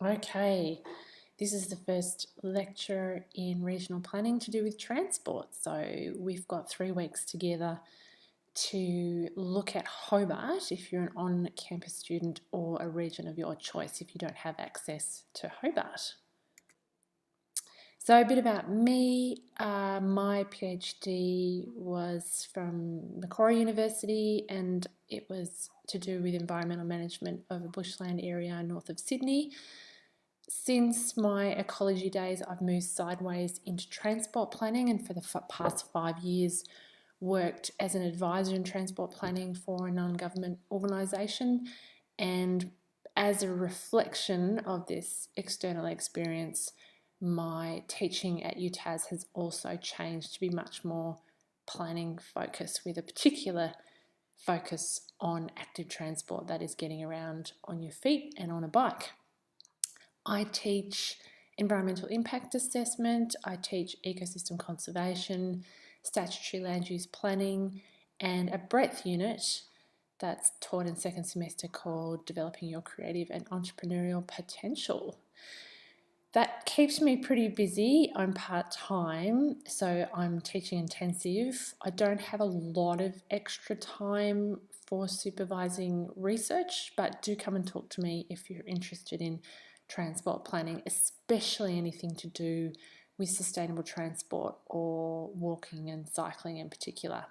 Okay, this is the first lecture in regional planning to do with transport. So we've got 3 weeks together to look at Hobart if you're an on-campus student or a region of your choice if you don't have access to Hobart. So a bit about me. My PhD was from Macquarie University and it was to do with environmental management of a bushland area north of Sydney. Since my ecology days, I've moved sideways into transport planning and for the past 5 years worked as an advisor in transport planning for a non-government organisation. And as a reflection of this external experience, my teaching at UTAS has also changed to be much more planning focused with a particular focus on active transport, that is getting around on your feet and on a bike. I teach environmental impact assessment, I teach ecosystem conservation, statutory land use planning, and a breadth unit that's taught in second semester called Developing Your Creative and Entrepreneurial Potential. That keeps me pretty busy. I'm part-time, so I'm teaching intensive. I don't have a lot of extra time for supervising research, but do come and talk to me if you're interested in transport planning, especially anything to do with sustainable transport or walking and cycling in particular.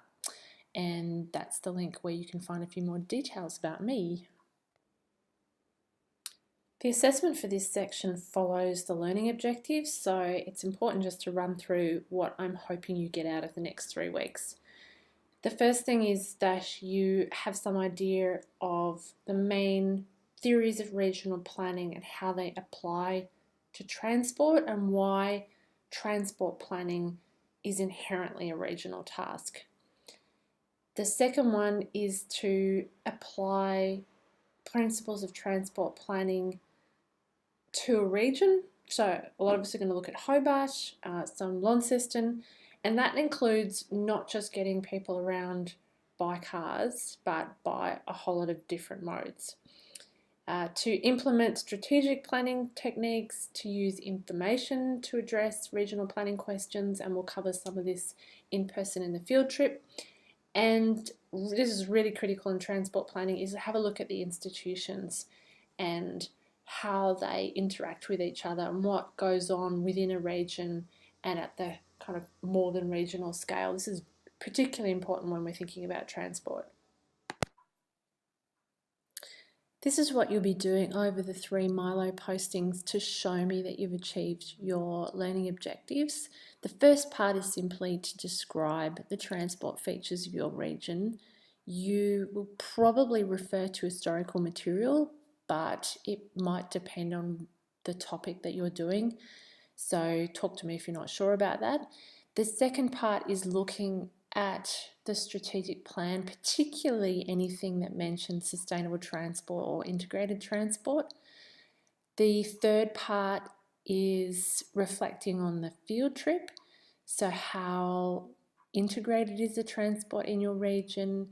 And that's the link where you can find a few more details about me. The assessment for this section follows the learning objectives, so it's important just to run through what I'm hoping you get out of the next 3 weeks. The first thing is that you have some idea of the main theories of regional planning and how they apply to transport and why transport planning is inherently a regional task. The second one is to apply principles of transport planning to a region. So a lot of us are going to look at Hobart, some Launceston, and that includes not just getting people around by cars, but by a whole lot of different modes. To implement strategic planning techniques, to use information to address regional planning questions, and we'll cover some of this in person in the field trip. And this is really critical in transport planning, is to have a look at the institutions and how they interact with each other and what goes on within a region and at the kind of more than regional scale. This is particularly important when we're thinking about transport. This is what you'll be doing over the 3 Milo postings to show me that you've achieved your learning objectives. The first part is simply to describe the transport features of your region. You will probably refer to historical material, but it might depend on the topic that you're doing. So talk to me if you're not sure about that. The second part is looking at the strategic plan, particularly anything that mentions sustainable transport or integrated transport. The third part is reflecting on the field trip. So how integrated is the transport in your region?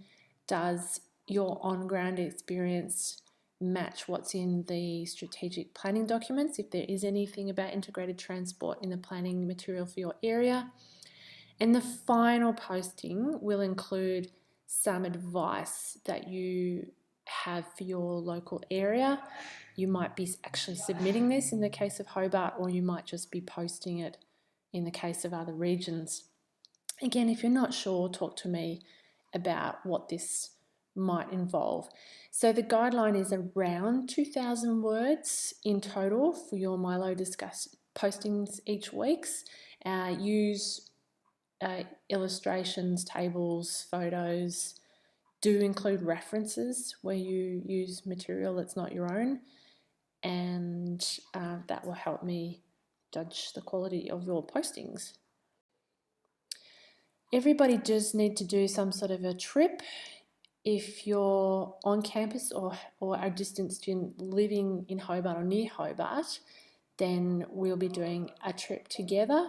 Does your on-ground experience match what's in the strategic planning documents, if there is anything about integrated transport in the planning material for your area? And the final posting will include some advice that you have for your local area. You might be actually submitting this in the case of Hobart, or you might just be posting it in the case of other regions. Again, if you're not sure, talk to me about what this might involve. So the guideline is around 2,000 words in total for your Milo Discuss postings each week. Use illustrations, tables, photos. Do include references where you use material that's not your own, and that will help me judge the quality of your postings. Everybody does need to do some sort of a trip. If you're on campus or a distant student living in Hobart or near Hobart, then we'll be doing a trip together.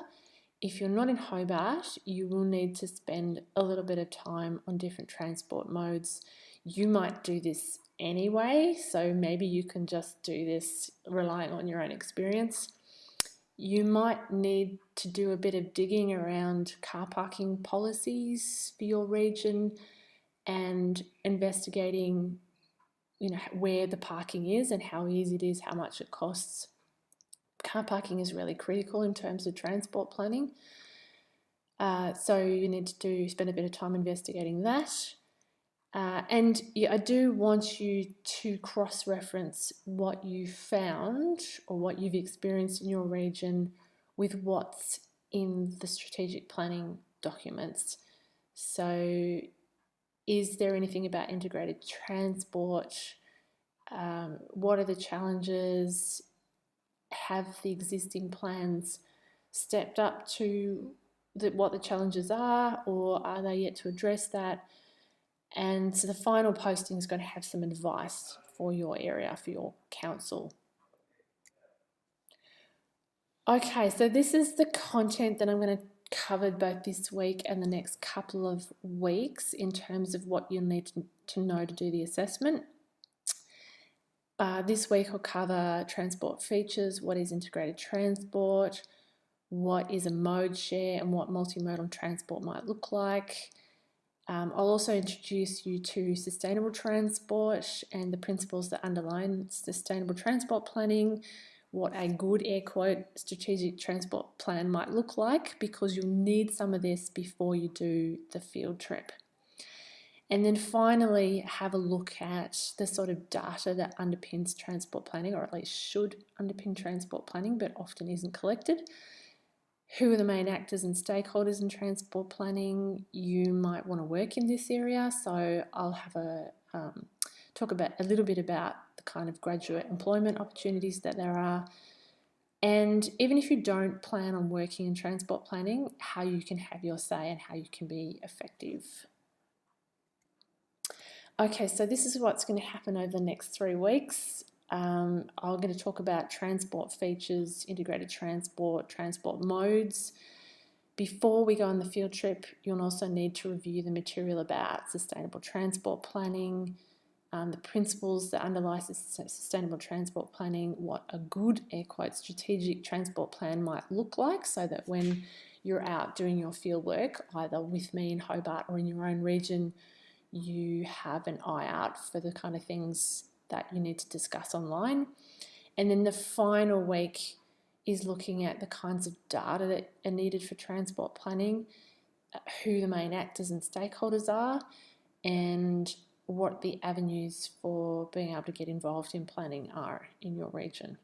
If you're not in Hobart, you will need to spend a little bit of time on different transport modes. You might do this anyway, so maybe you can just do this relying on your own experience. You might need to do a bit of digging around car parking policies for your region and investigating, where the parking is and how easy it is, how much it costs. Car parking is really critical in terms of transport planning. So you need to spend a bit of time investigating that. And I do want you to cross-reference what you found or what you've experienced in your region with what's in the strategic planning documents. So is there anything about integrated transport? What are the challenges? Have the existing plans stepped up to what the challenges are, or are they yet to address that? And so the final posting is going to have some advice for your area, for your council. Okay, so this is the content that I'm going to cover both this week and the next couple of weeks in terms of what you'll need to know to do the assessment. This week I'll cover transport features, what is integrated transport, what is a mode share and what multimodal transport might look like. I'll also introduce you to sustainable transport and the principles that underline sustainable transport planning, what a good, air quote, strategic transport plan might look like, because you'll need some of this before you do the field trip. And then finally, have a look at the sort of data that underpins transport planning, or at least should underpin transport planning, but often isn't collected. Who are the main actors and stakeholders in transport planning? You might want to work in this area, so I'll have talk about a little bit about the kind of graduate employment opportunities that there are, and even if you don't plan on working in transport planning, how you can have your say and how you can be effective. Okay, so this is what's going to happen over the next 3 weeks. I'm going to talk about transport features, integrated transport, transport modes. Before we go on the field trip, you'll also need to review the material about sustainable transport planning, the principles that underlie sustainable transport planning, what a good, air quote, strategic transport plan might look like, so that when you're out doing your field work, either with me in Hobart or in your own region, you have an eye out for the kind of things that you need to discuss online. And then the final week is looking at the kinds of data that are needed for transport planning, who the main actors and stakeholders are, and what the avenues for being able to get involved in planning are in your region.